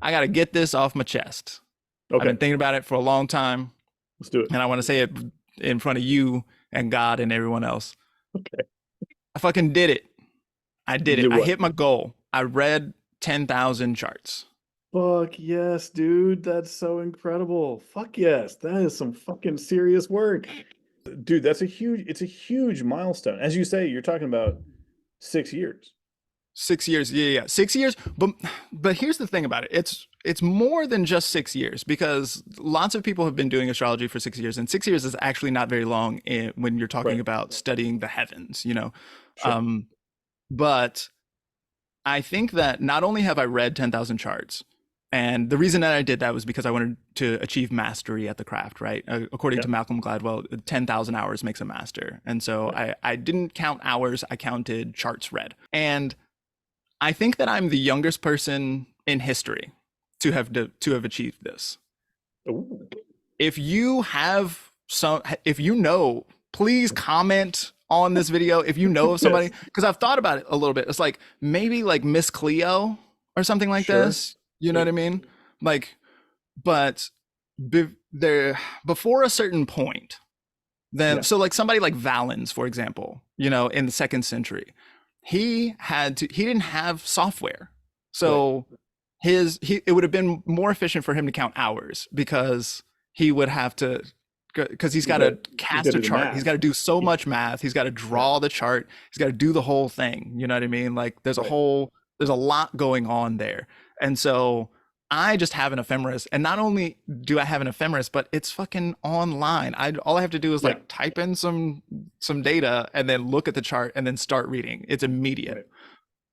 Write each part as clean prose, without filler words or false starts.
I got to get this off my chest. I've been Okay, thinking about it for a long time, let's do it. and I want to say it in front of you and God and everyone else. Okay. I fucking did it. I You did it. did I what? hit my goal. I read 10,000 charts. Fuck yes, dude. That's so incredible. Fuck yes. That is some fucking serious work. Dude, it's a huge milestone. As you say, you're talking about 6 years. 6 years, yeah, yeah, 6 years. But here's the thing about it. It's more than just 6 years because lots of people have been doing astrology for 6 years, and 6 years is actually not very long when you're talking Right. about studying the heavens, you know. Sure. Um, but I think that not only have I read 10,000 charts, and the reason that I did that was because I wanted to achieve mastery at the craft, right? According Yeah. to Malcolm Gladwell, 10,000 hours makes a master. And so Right. I didn't count hours, I counted charts read. And I think that I'm the youngest person in history to have achieved this. Ooh. If you have some, if you know, please comment on this video if you know of somebody, Yes. because I've thought about it a little bit. It's like maybe like Miss Cleo or something like Sure. this. You know what I Wait. mean? Like, but there before a certain point, then Yeah. so like somebody like Valens, for example, you know, in the second century, he didn't have software, Right. so it would have been more efficient for him to count hours because he would have to because he's He's got got to he's got cast to a do the chart, he's got math. to do so Yeah. much math, he's got to Yeah. draw the chart, he's got to do the whole thing, you know what I mean? Like Right. there's a lot going on there. And so I just have an ephemeris, and not only do I have an ephemeris, but it's fucking online. All I have to do is Yeah. like type in some data and then look at the chart and then start reading. It's immediate. Right.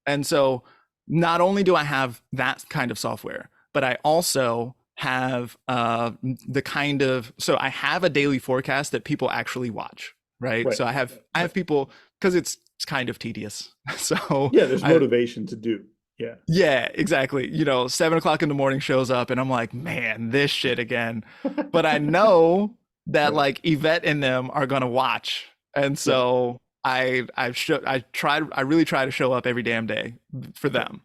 And so not only do I have that kind of software, but I also have the kind of so I have a daily forecast that people actually watch, right? Right. So I have people because it's kind of tedious. So Yeah, there's I motivation to do. Yeah. yeah, exactly. You know, 7 o'clock in the morning shows up and I'm like, man, this shit again. But I know that Right. like Yvette and them are gonna watch. And Yeah. so I really try to show up every damn day for Right. them.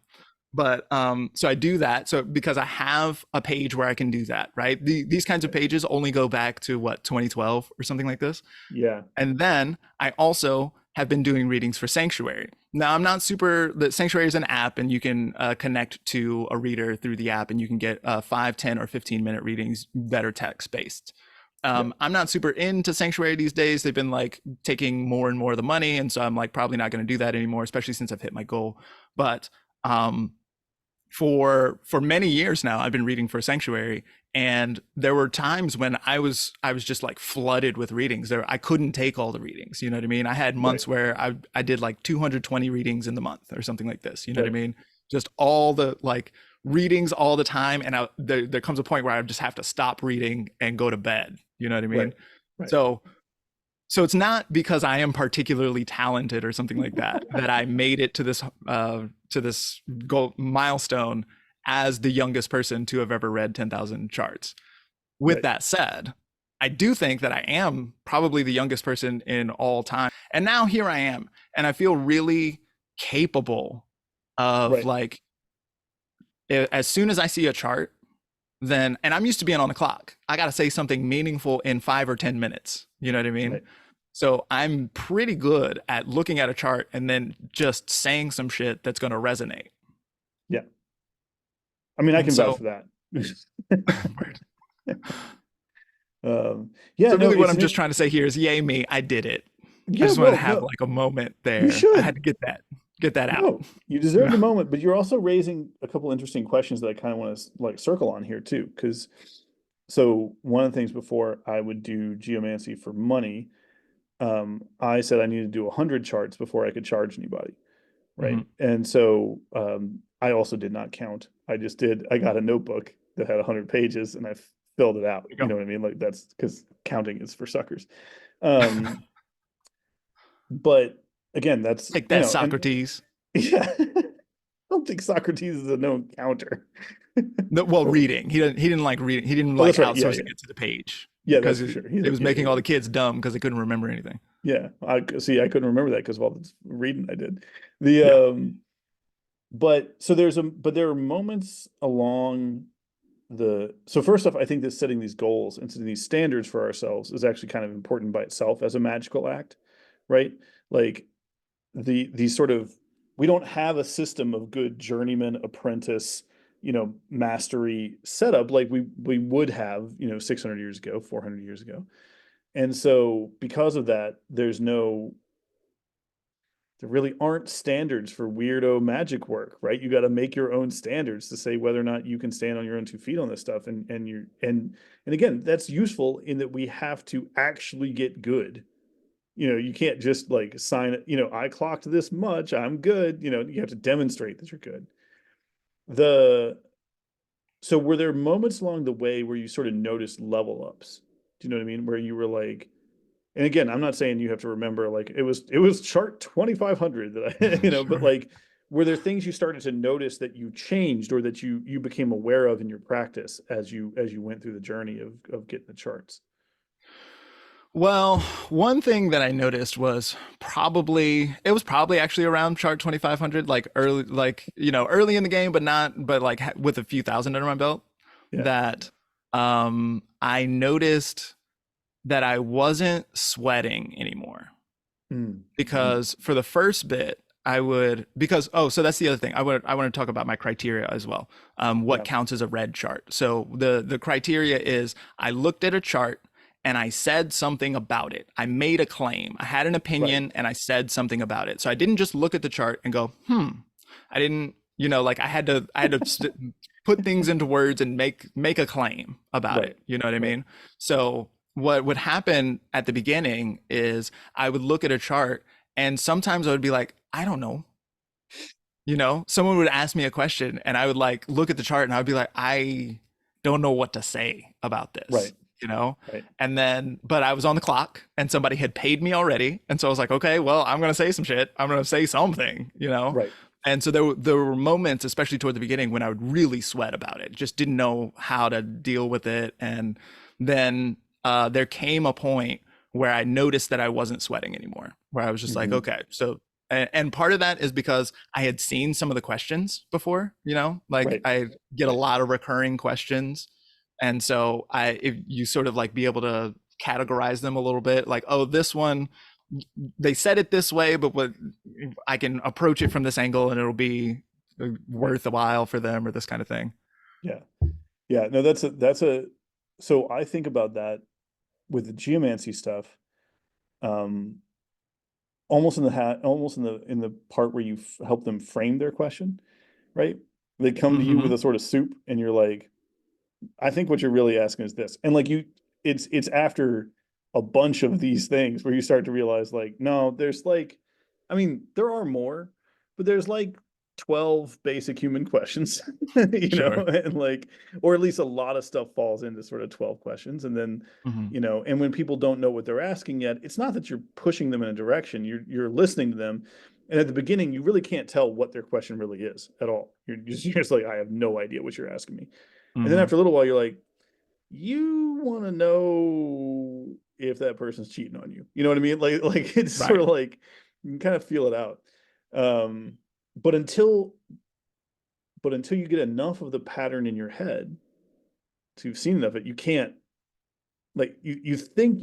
But so I do that. So because I have a page where I can do that, right? These kinds of Right. pages only go back to what, 2012 or something like this. Yeah. And then I also have been doing readings for Sanctuary. Now, I'm not super, the Sanctuary is an app and you can connect to a reader through the app and you can get 5, 10, or 15-minute readings that are text based. Yeah. I'm not super into Sanctuary these days. They've been like taking more and more of the money. And so I'm like probably not going to do that anymore, especially since I've hit my goal. But um, for many years now I've been reading for Sanctuary, and there were times when I was just like flooded with readings. There I couldn't take all the readings, you know what I mean? I had Right. months where I did like 220 readings in the month or something like this, you know what I Right. mean? Just all the like readings all the time, and there comes a point where I just have to stop reading and go to bed, you know what I Right. mean? Right. So it's not because I am particularly talented or something like that that I made it to this goal milestone as the youngest person to have ever read 10,000 charts. With Right. that said, I do think that I am probably the youngest person in all time. And now here I am, and I feel really capable of Right. like as soon as I see a chart, then and I'm used to being on the clock. I got to say something meaningful in 5 or 10 minutes. You know what I mean? Right. So I'm pretty good at looking at a chart and then just saying some shit that's going to resonate. Yeah. I mean, I And can vouch so, for that. Yeah, so no, really, what it's I'm an just trying to say here is, yay me, I did it. I yeah, just wanted to well, have no, like a moment you there. I had should. to get that out. No, you You deserve know? the moment, but you're also raising a couple interesting questions that I kind of want to like circle on here too. Because so one of the things before I would do geomancy for money, I said I needed to do 100 charts before I could charge anybody, right? Mhm. And so I also did not count. I got a notebook that had 100 pages and I filled it out. There you You go. know what I mean? Like that's because counting is for suckers. Um, but again, that's, Take you that, know, and Socrates. yeah, I don't think Socrates is a known counter. No, well, Oh, reading. He didn't like reading. He didn't oh, like that's right. Yeah, outsourcing yeah. it to the page Yeah, that's because for sure. He's it like, was yeah, making yeah, all yeah. the kids dumb because they couldn't remember anything. Yeah, I see. I couldn't remember that because of all the reading I did. The Yeah. but so there are moments along so first off, I think that setting these goals and setting these standards for ourselves is actually kind of important by itself as a magical act, right? Like these sort of, we don't have a system of good journeyman apprentice, mastery setup like we would have, 600 years ago, 400 years ago. And so because of that, there really aren't standards for weirdo magic work, right? You got to make your own standards to say whether or not you can stand on your own 2 feet on this stuff. And again, that's useful in that we have to actually get good. You can't just like sign it, I clocked this much, I'm good. You have to demonstrate that you're good. The So were there moments along the way where you sort of noticed level ups? Do you know what I mean? Where you were like, and again, I'm not saying you have to remember like it was chart 2500 that I but Sure. like were there things you started to notice that you changed or that you became aware of in your practice as you went through the journey of getting the charts? Well, one thing that I noticed was it was probably actually around chart 2500, like early, like, early in the game, but not, but like with a few thousand under my belt, Yeah. that I noticed that I wasn't sweating anymore. Mm. Mm. Because for the first bit, so that's the other thing. I want to talk about my criteria as well. What Yeah. counts as a red chart? So the criteria is I looked at a chart and I said something about it. I made a claim. I had an Right. opinion and I said something about it. So I didn't just look at the chart and go, I didn't, like put things into words and make a claim about Right. it. You know what I Right. mean? So what would happen at the beginning is I would look at a chart and sometimes I would be like, I don't know. Someone would ask me a question and I would like look at the chart and I would be like, I don't know what to say about this, Right. you know? Right. And then, but I was on the clock and somebody had paid me already. And so I was like, okay, well, I'm going to say some shit. I'm going to say something. Right. And so there were moments, especially toward the beginning, when I would really sweat about it, just didn't know how to deal with it. And then there came a point where I noticed that I wasn't sweating anymore, where I was just like, Hmm. okay, so and part of that is because I had seen some of the questions before, like Right. I get a lot of recurring questions. And so if you sort of like be able to categorize them a little bit, like, oh, this one, they said it this way, but what I can approach it from this angle and it'll be worth a while for them or this kind of thing. Yeah. Yeah. No, so I think about that with the geomancy stuff. Um, almost in the part where you help them frame their question, right? They come to you with Mm-hmm. a sort of soup and you're like, I think what you're really asking is this. And like it's after a bunch of these things where you start to realize like, no, there's like, I mean, there are more, but there's like 12 basic human questions, Sure. and like, or at least a lot of stuff falls into sort of 12 questions. And then, Mm-hmm. and when people don't know what they're asking yet, it's not that you're pushing them in a direction, you're listening to them. And at the beginning, you really can't tell what their question really is at all. You're just like, I have no idea what you're asking me. And then Mm-hmm. after a little while, you're like, you want to know if that person's cheating on you. You know what I mean? Like it's sort Right. of like you can kind of feel it out. Um, but until you get enough of the pattern in your head to you've seen enough of it, you can't like you think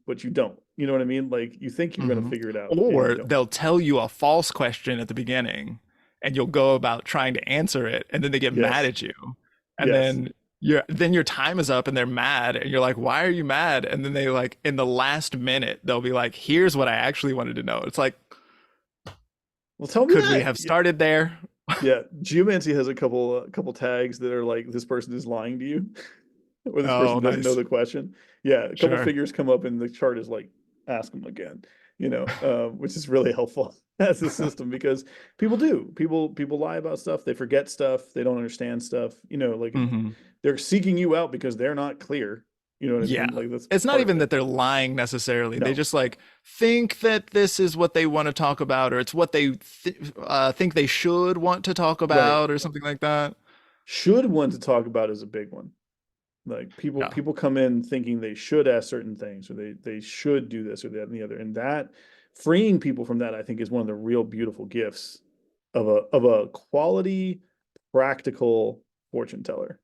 but you don't. You know what I mean? Like you think you're gonna Mm-hmm. figure it out and you Or don't. they'll tell you a false question at the beginning and you'll go about trying to answer it and then they get mad Yes. at you. And Yes. then your time is up and they're mad and you're like, why are you mad? And then they like in the last minute they'll be like, here's what I actually wanted to know. It's like, Well, tell me could we that. have started there? Yeah. Geomancy has a couple tags that are like this person is lying to you. Or this Oh, person doesn't know nice. the question. Yeah, a couple Sure. figures come up and the chart is like, ask them again, which is really helpful as a system because people lie about stuff, they forget stuff, they don't understand stuff, like Hmm. they're seeking you out because they're not clear. You know what I Yeah. mean? Like that's It's not part of even it. that they're lying necessarily. They No, just like think that this is what they want to talk about, or it's what they think they should want to talk right. about, or something like that. Should want to talk about is a big one. Like people Yeah. people come in thinking they should ask certain things or they should do this or that and the other. And that freeing people from that, I think, is one of the real beautiful gifts of a quality, practical fortune teller.